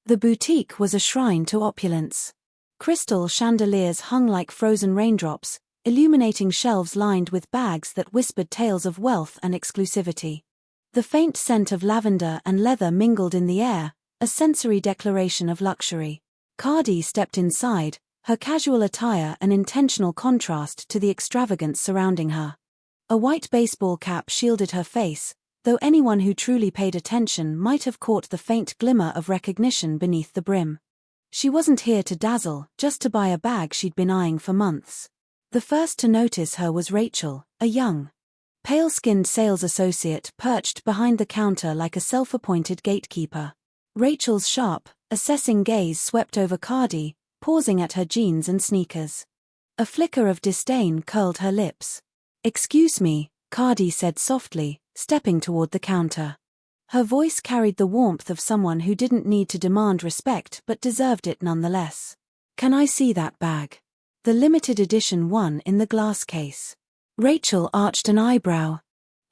The boutique was a shrine to opulence. Crystal chandeliers hung like frozen raindrops, illuminating shelves lined with bags that whispered tales of wealth and exclusivity. The faint scent of lavender and leather mingled in the air, a sensory declaration of luxury. Cardi stepped inside, her casual attire an intentional contrast to the extravagance surrounding her. A white baseball cap shielded her face, though anyone who truly paid attention might have caught the faint glimmer of recognition beneath the brim. She wasn't here to dazzle, just to buy a bag she'd been eyeing for months. The first to notice her was Rachel, a young, pale-skinned sales associate perched behind the counter like a self-appointed gatekeeper. Rachel's sharp, assessing gaze swept over Cardi, pausing at her jeans and sneakers. A flicker of disdain curled her lips. "Excuse me," Cardi said softly, stepping toward the counter. Her voice carried the warmth of someone who didn't need to demand respect but deserved it nonetheless. "Can I see that bag? The limited edition one in the glass case." Rachel arched an eyebrow,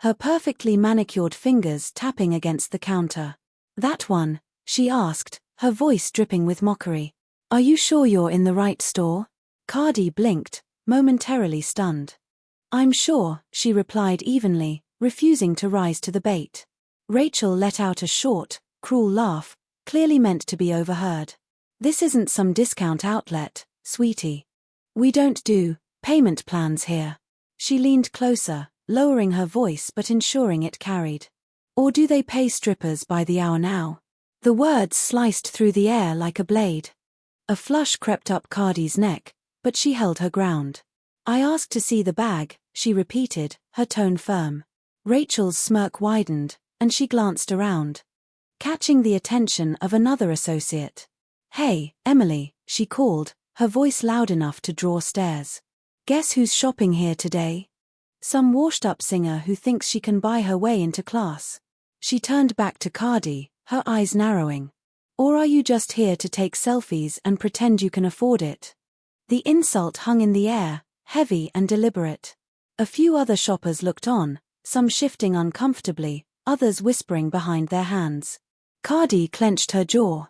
her perfectly manicured fingers tapping against the counter. "That one?" she asked, her voice dripping with mockery. "Are you sure you're in the right store?" Cardi blinked, momentarily stunned. "I'm sure," she replied evenly, refusing to rise to the bait. Rachel let out a short, cruel laugh, clearly meant to be overheard. "This isn't some discount outlet, sweetie. We don't do payment plans here." She leaned closer, lowering her voice but ensuring it carried. "Or do they pay strippers by the hour now?" The words sliced through the air like a blade. A flush crept up Cardi's neck, but she held her ground. "I asked to see the bag," she repeated, her tone firm. Rachel's smirk widened, and she glanced around, catching the attention of another associate. "Hey, Emily," she called, her voice loud enough to draw stares. "Guess who's shopping here today? Some washed-up singer who thinks she can buy her way into class." She turned back to Cardi, her eyes narrowing. "Or are you just here to take selfies and pretend you can afford it?" The insult hung in the air, heavy and deliberate. A few other shoppers looked on, some shifting uncomfortably, others whispering behind their hands. Cardi clenched her jaw,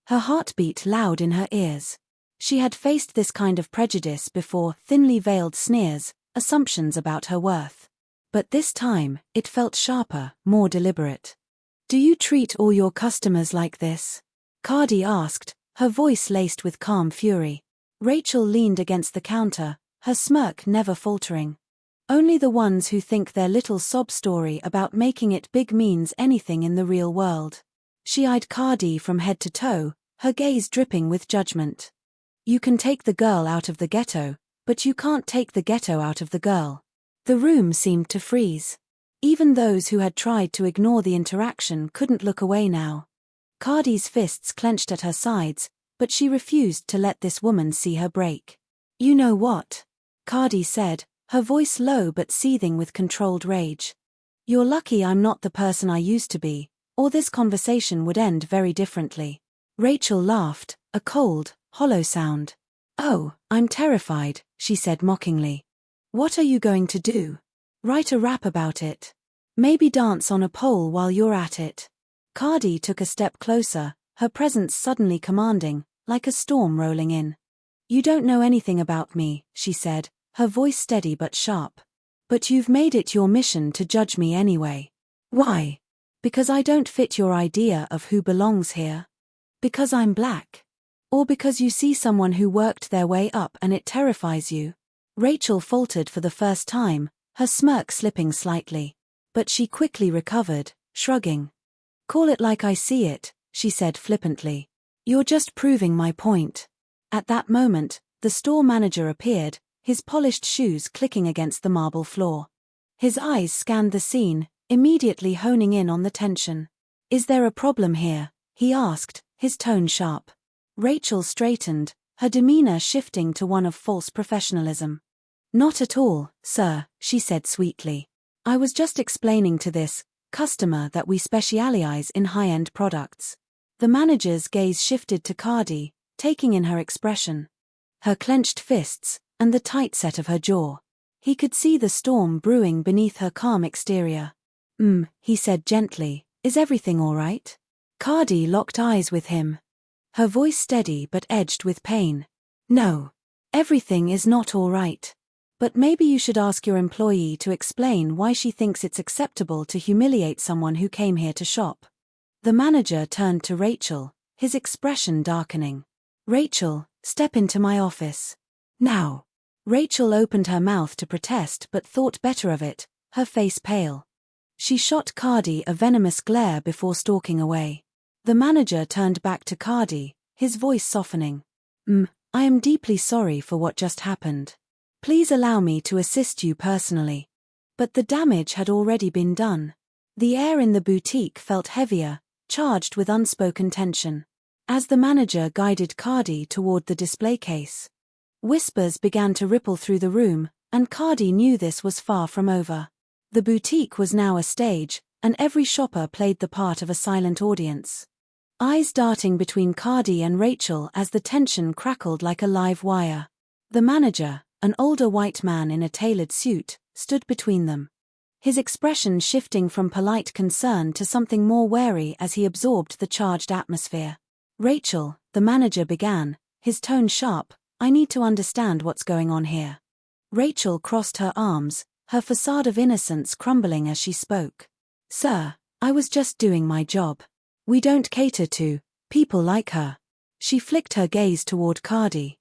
her heartbeat loud in her ears. She had faced this kind of prejudice before, thinly veiled sneers, assumptions about her worth. But this time, it felt sharper, more deliberate. "Do you treat all your customers like this?" Cardi asked, her voice laced with calm fury. Rachel leaned against the counter, her smirk never faltering. "Only the ones who think their little sob story about making it big means anything in the real world." She eyed Cardi from head to toe, her gaze dripping with judgment. "You can take the girl out of the ghetto, but you can't take the ghetto out of the girl." The room seemed to freeze. Even those who had tried to ignore the interaction couldn't look away now. Cardi's fists clenched at her sides, but she refused to let this woman see her break. "You know what?" Cardi said, her voice low but seething with controlled rage. "You're lucky I'm not the person I used to be, or this conversation would end very differently." Rachel laughed, a cold, hollow sound. "Oh, I'm terrified," she said mockingly. "What are you going to do? Write a rap about it? Maybe dance on a pole while you're at it?" Cardi took a step closer, her presence suddenly commanding, like a storm rolling in. "You don't know anything about me," she said, her voice steady but sharp. "But you've made it your mission to judge me anyway. Why? Because I don't fit your idea of who belongs here? Because I'm black? Or because you see someone who worked their way up and it terrifies you?" Rachel faltered for the first time, her smirk slipping slightly. But she quickly recovered, shrugging. "Call it like I see it," she said flippantly. "You're just proving my point." At that moment, the store manager appeared, his polished shoes clicking against the marble floor. His eyes scanned the scene, immediately honing in on the tension. "Is there a problem here?" he asked, his tone sharp. Rachel straightened, her demeanor shifting to one of false professionalism. "Not at all, sir," she said sweetly. "I was just explaining to this customer that we specialize in high-end products." The manager's gaze shifted to Cardi, taking in her expression, her clenched fists, and the tight set of her jaw. He could see the storm brewing beneath her calm exterior. He said gently, "Is everything all right?" Cardi locked eyes with him. her voice steady but edged with pain. No. Everything is not all right. But maybe you should ask your employee to explain why she thinks it's acceptable to humiliate someone who came here to shop. The manager turned to Rachel, his expression darkening. Rachel, step into my office. Now. Rachel opened her mouth to protest but thought better of it, her face pale. She shot Cardi a venomous glare before stalking away. The manager turned back to Cardi, his voice softening. I am deeply sorry for what just happened. Please allow me to assist you personally. But the damage had already been done. The air in the boutique felt heavier, charged with unspoken tension. As the manager guided Cardi toward the display case, whispers began to ripple through the room, and Cardi knew this was far from over. The boutique was now a stage, and every shopper played the part of a silent audience. Eyes darting between Cardi and Rachel as the tension crackled like a live wire. The manager, an older white man in a tailored suit, stood between them. His expression shifting from polite concern to something more wary as he absorbed the charged atmosphere. Rachel, the manager began, his tone sharp, I need to understand what's going on here. Rachel crossed her arms, her facade of innocence crumbling as she spoke. Sir, I was just doing my job. We don't cater to people like her. She flicked her gaze toward Cardi.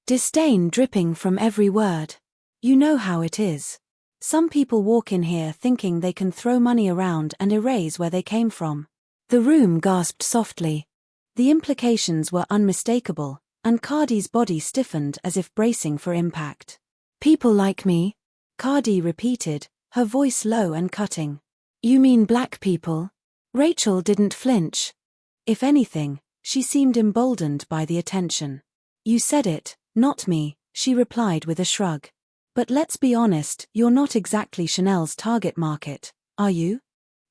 Disdain dripping from every word. You know how it is. Some people walk in here thinking they can throw money around and erase where they came from. The room gasped softly. The implications were unmistakable, and Cardi's body stiffened as if bracing for impact. People like me? Cardi repeated, her voice low and cutting. You mean black people? Rachel didn't flinch. If anything, she seemed emboldened by the attention. You said it, not me, she replied with a shrug. But let's be honest, you're not exactly Chanel's target market, are you?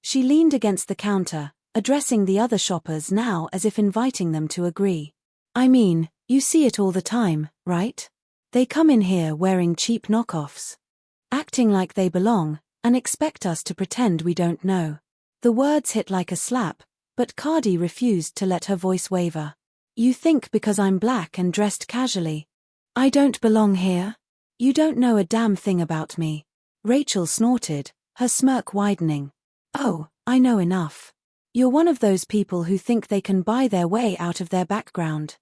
She leaned against the counter, addressing the other shoppers now as if inviting them to agree. I mean, you see it all the time, right? They come in here wearing cheap knockoffs, acting like they belong, and expect us to pretend we don't know. The words hit like a slap, but Cardi refused to let her voice waver. You think because I'm black and dressed casually, I don't belong here? You don't know a damn thing about me. Rachel snorted, her smirk widening. Oh, I know enough. You're one of those people who think they can buy their way out of their background.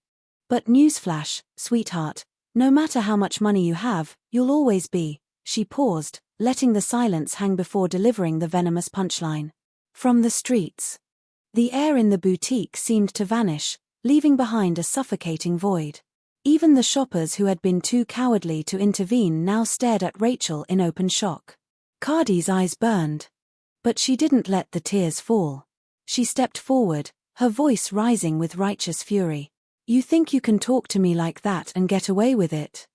But newsflash, sweetheart, no matter how much money you have, you'll always be. She paused, letting the silence hang before delivering the venomous punchline. From the streets. The air in the boutique seemed to vanish, leaving behind a suffocating void. Even the shoppers who had been too cowardly to intervene now stared at Rachel in open shock. Cardi's eyes burned. But she didn't let the tears fall. She stepped forward, her voice rising with righteous fury. You think you can talk to me like that and get away with it?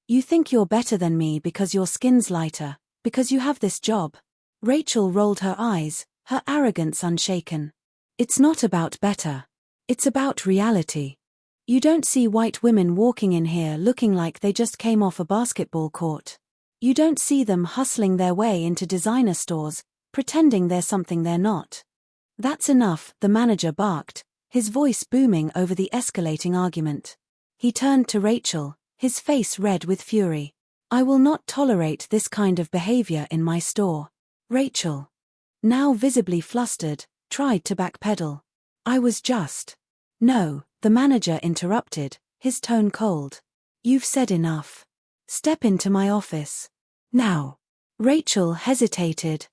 You think you're better than me because your skin's lighter, because you have this job? Rachel rolled her eyes, her arrogance unshaken. It's not about better. It's about reality. You don't see white women walking in here looking like they just came off a basketball court. You don't see them hustling their way into designer stores, pretending they're something they're not. That's enough, the manager barked, his voice booming over the escalating argument. He turned to Rachel, his face red with fury. I will not tolerate this kind of behavior in my store. Rachel, now visibly flustered, tried to backpedal. I was just. No, the manager interrupted, his tone cold. You've said enough. Step into my office. Now. Rachel hesitated,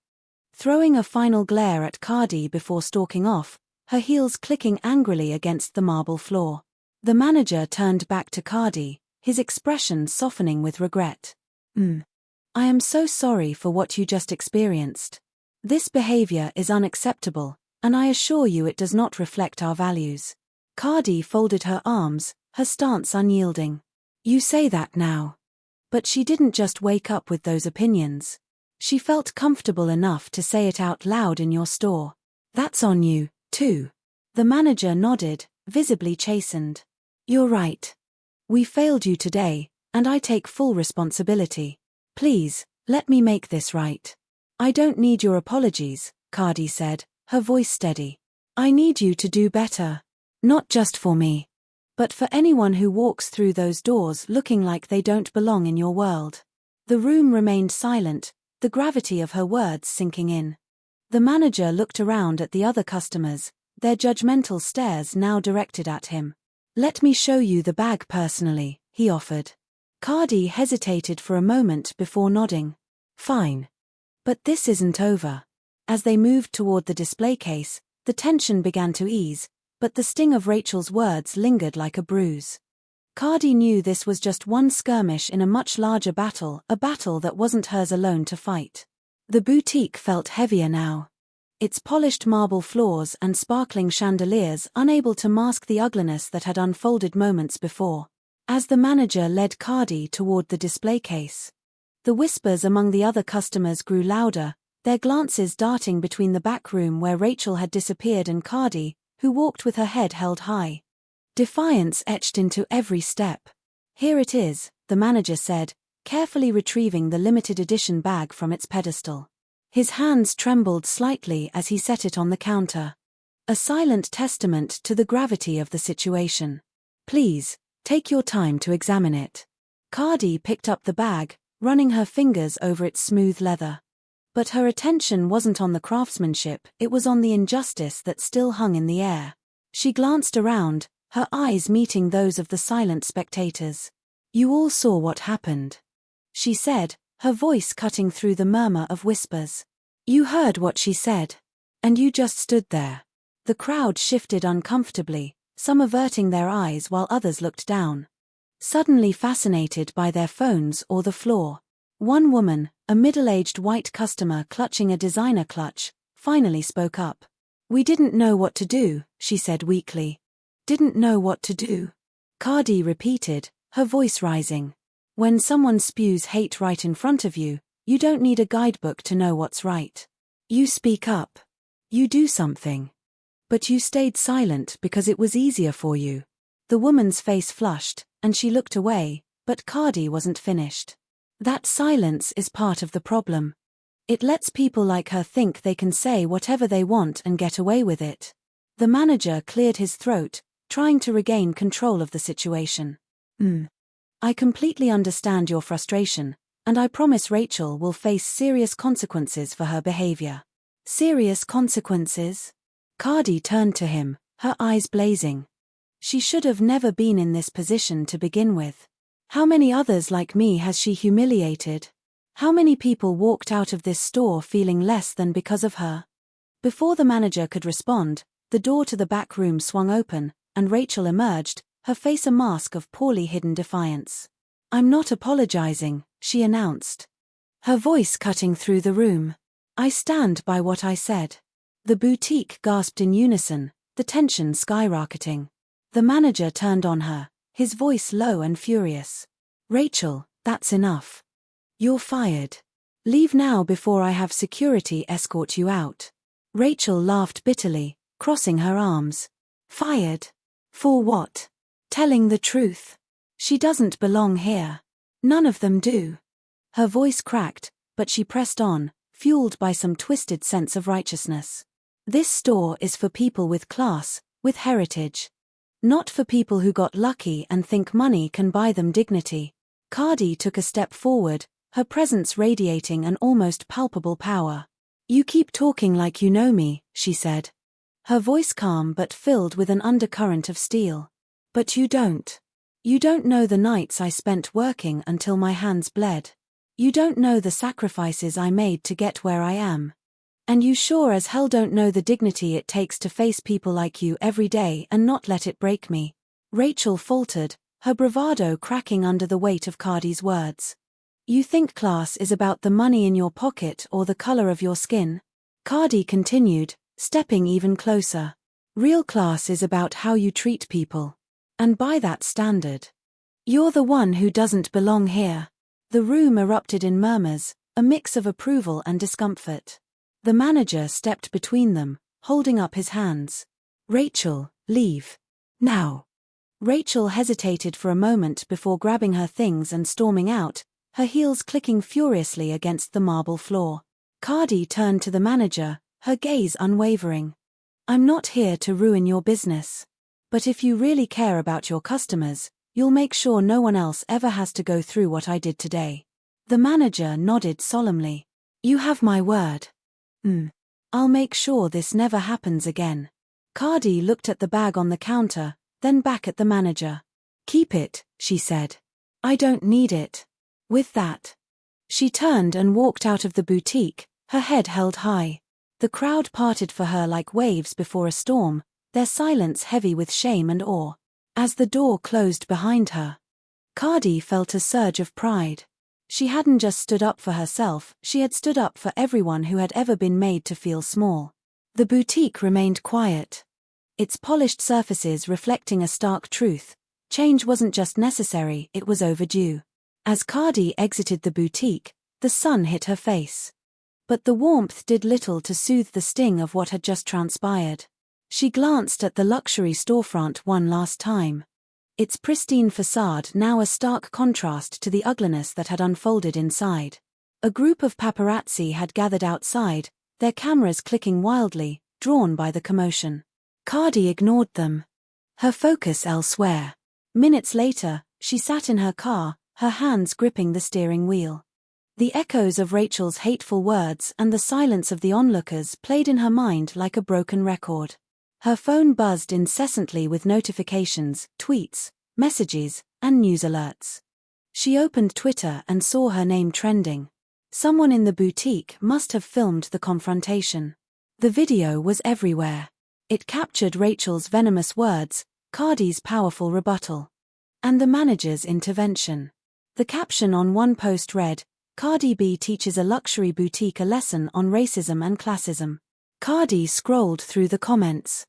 throwing a final glare at Cardi before stalking off, her heels clicking angrily against the marble floor. The manager turned back to Cardi, his expression softening with regret. I am so sorry for what you just experienced. This behavior is unacceptable, and I assure you it does not reflect our values. Cardi folded her arms, her stance unyielding. You say that now. But she didn't just wake up with those opinions. She felt comfortable enough to say it out loud in your store. That's on you, too. The manager nodded, visibly chastened. You're right. We failed you today, and I take full responsibility. Please, let me make this right. I don't need your apologies, Cardi said, her voice steady. I need you to do better. Not just for me, But for anyone who walks through those doors looking like they don't belong in your world. The room remained silent, the gravity of her words sinking in. The manager looked around at the other customers, their judgmental stares now directed at him. "Let me show you the bag personally," he offered. Cardi hesitated for a moment before nodding. "Fine. But this isn't over." As they moved toward the display case, the tension began to ease, but the sting of Rachel's words lingered like a bruise. Cardi knew this was just one skirmish in a much larger battle, a battle that wasn't hers alone to fight. The boutique felt heavier now. Its polished marble floors and sparkling chandeliers unable to mask the ugliness that had unfolded moments before. As the manager led Cardi toward the display case, the whispers among the other customers grew louder, their glances darting between the back room where Rachel had disappeared and Cardi, who walked with her head held high. Defiance etched into every step. "Here it is," the manager said, carefully retrieving the limited edition bag from its pedestal. His hands trembled slightly as he set it on the counter. A silent testament to the gravity of the situation. "Please, take your time to examine it." Cardi picked up the bag, running her fingers over its smooth leather. But her attention wasn't on the craftsmanship, it was on the injustice that still hung in the air. She glanced around, her eyes meeting those of the silent spectators. "You all saw what happened," she said, her voice cutting through the murmur of whispers. "You heard what she said. And you just stood there." The crowd shifted uncomfortably, some averting their eyes while others looked down, suddenly fascinated by their phones or the floor. One woman, a middle-aged white customer clutching a designer clutch, finally spoke up. "We didn't know what to do," she said weakly. "Didn't know what to do," Cardi repeated, her voice rising. "When someone spews hate right in front of you, you don't need a guidebook to know what's right. You speak up. You do something. But you stayed silent because it was easier for you." The woman's face flushed, and she looked away, but Cardi wasn't finished. "That silence is part of the problem. It lets people like her think they can say whatever they want and get away with it." The manager cleared his throat, trying to regain control of the situation. "I completely understand your frustration, and I promise Rachel will face serious consequences for her behavior." "Serious consequences?" Cardi turned to him, her eyes blazing. She should have never been in this position to begin with. How many others like me has she humiliated? How many people walked out of this store feeling less than because of her? Before the manager could respond, the door to the back room swung open, and Rachel emerged, her face a mask of poorly hidden defiance. "I'm not apologizing," she announced, her voice cutting through the room. "I stand by what I said." The boutique gasped in unison, the tension skyrocketing. The manager turned on her, his voice low and furious. "Rachel, that's enough. You're fired. Leave now before I have security escort you out." Rachel laughed bitterly, crossing her arms. "Fired? For what?" "Telling the truth. She doesn't belong here. None of them do." Her voice cracked, but she pressed on, fueled by some twisted sense of righteousness. "This store is for people with class, with heritage. Not for people who got lucky and think money can buy them dignity." Cardi took a step forward, her presence radiating an almost palpable power. "You keep talking like you know me," she said, her voice calm but filled with an undercurrent of steel. "But you don't. You don't know the nights I spent working until my hands bled. You don't know the sacrifices I made to get where I am. And you sure as hell don't know the dignity it takes to face people like you every day and not let it break me." Rachel faltered, her bravado cracking under the weight of Cardi's words. "You think class is about the money in your pocket or the color of your skin?" Cardi continued, stepping even closer. "Real class is about how you treat people. And by that standard, you're the one who doesn't belong here." The room erupted in murmurs, a mix of approval and discomfort. The manager stepped between them, holding up his hands. "Rachel, leave. Now." Rachel hesitated for a moment before grabbing her things and storming out, her heels clicking furiously against the marble floor. Cardi turned to the manager, her gaze unwavering. "I'm not here to ruin your business. But if you really care about your customers, you'll make sure no one else ever has to go through what I did today. The manager nodded solemnly. You have my word. I'll make sure this never happens again. Cardi looked at the bag on the counter, then back at the manager. Keep it, she said. I don't need it. With that, she turned and walked out of the boutique, her head held high. The crowd parted for her like waves before a storm, their silence heavy with shame and awe. As the door closed behind her, Cardi felt a surge of pride. She hadn't just stood up for herself, she had stood up for everyone who had ever been made to feel small. The boutique remained quiet, its polished surfaces reflecting a stark truth. Change wasn't just necessary, it was overdue. As Cardi exited the boutique, the sun hit her face. But the warmth did little to soothe the sting of what had just transpired. She glanced at the luxury storefront one last time. Its pristine facade now a stark contrast to the ugliness that had unfolded inside. A group of paparazzi had gathered outside, their cameras clicking wildly, drawn by the commotion. Cardi ignored them, her focus elsewhere. Minutes later, she sat in her car, her hands gripping the steering wheel. The echoes of Rachel's hateful words and the silence of the onlookers played in her mind like a broken record. Her phone buzzed incessantly with notifications, tweets, messages, and news alerts. She opened Twitter and saw her name trending. Someone in the boutique must have filmed the confrontation. The video was everywhere. It captured Rachel's venomous words, Cardi's powerful rebuttal, and the manager's intervention. The caption on one post read, Cardi B teaches a luxury boutique a lesson on racism and classism. Cardi scrolled through the comments.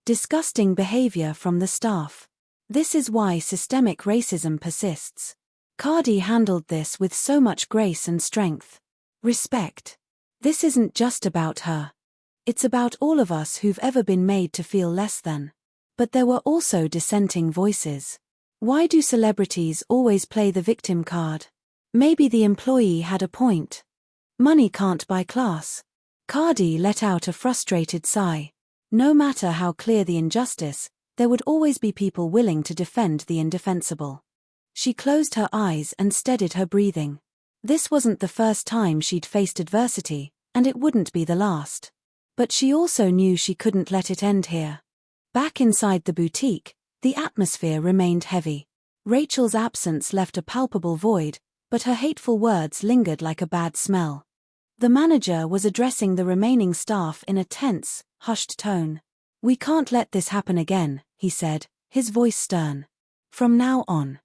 Disgusting behavior from the staff. This is why systemic racism persists. Cardi handled this with so much grace and strength. Respect. This isn't just about her. It's about all of us who've ever been made to feel less than. But there were also dissenting voices. Why do celebrities always play the victim card? Maybe the employee had a point. Money can't buy class. Cardi let out a frustrated sigh. No matter how clear the injustice, there would always be people willing to defend the indefensible. She closed her eyes and steadied her breathing. This wasn't the first time she'd faced adversity, and it wouldn't be the last. But she also knew she couldn't let it end here. Back inside the boutique, the atmosphere remained heavy. Rachel's absence left a palpable void, but her hateful words lingered like a bad smell. The manager was addressing the remaining staff in a tense, hushed tone. We can't let this happen again, he said, his voice stern. From now on,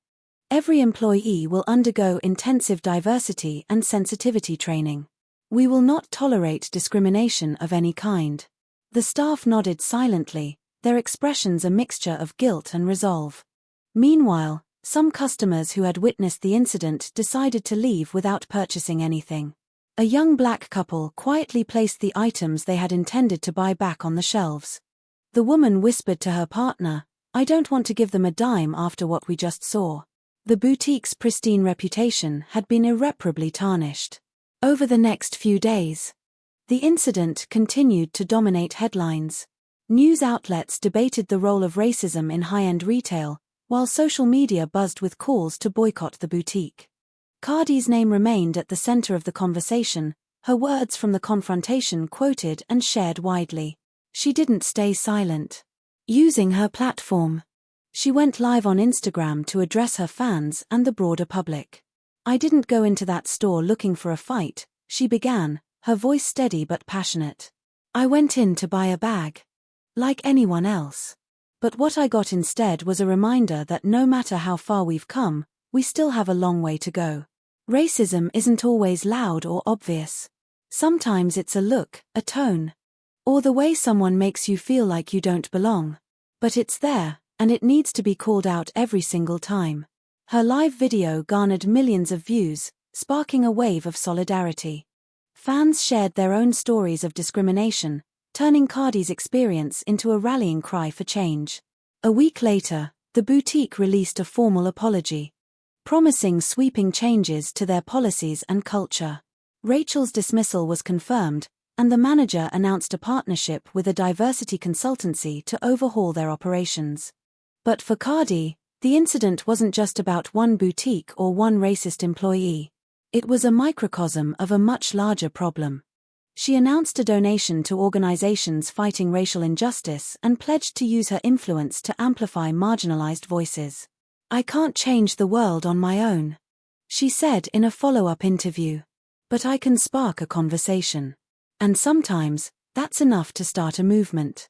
every employee will undergo intensive diversity and sensitivity training. We will not tolerate discrimination of any kind. The staff nodded silently, their expressions a mixture of guilt and resolve. Meanwhile, some customers who had witnessed the incident decided to leave without purchasing anything. A young black couple quietly placed the items they had intended to buy back on the shelves. The woman whispered to her partner, I don't want to give them a dime after what we just saw. The boutique's pristine reputation had been irreparably tarnished. Over the next few days, the incident continued to dominate headlines. News outlets debated the role of racism in high-end retail, while social media buzzed with calls to boycott the boutique. Cardi's name remained at the center of the conversation, her words from the confrontation quoted and shared widely. She didn't stay silent. Using her platform, she went live on Instagram to address her fans and the broader public. I didn't go into that store looking for a fight, she began, her voice steady but passionate. I went in to buy a bag. Like anyone else. But what I got instead was a reminder that no matter how far we've come, we still have a long way to go. Racism isn't always loud or obvious. Sometimes it's a look, a tone, or the way someone makes you feel like you don't belong. But it's there, and it needs to be called out every single time. Her live video garnered millions of views, sparking a wave of solidarity. Fans shared their own stories of discrimination, turning Cardi's experience into a rallying cry for change. A week later, the boutique released a formal apology, promising sweeping changes to their policies and culture. Rachel's dismissal was confirmed, and the manager announced a partnership with a diversity consultancy to overhaul their operations. But for Cardi, the incident wasn't just about one boutique or one racist employee. It was a microcosm of a much larger problem. She announced a donation to organizations fighting racial injustice and pledged to use her influence to amplify marginalized voices. "I can't change the world on my own," she said in a follow-up interview. "But I can spark a conversation. And sometimes, that's enough to start a movement."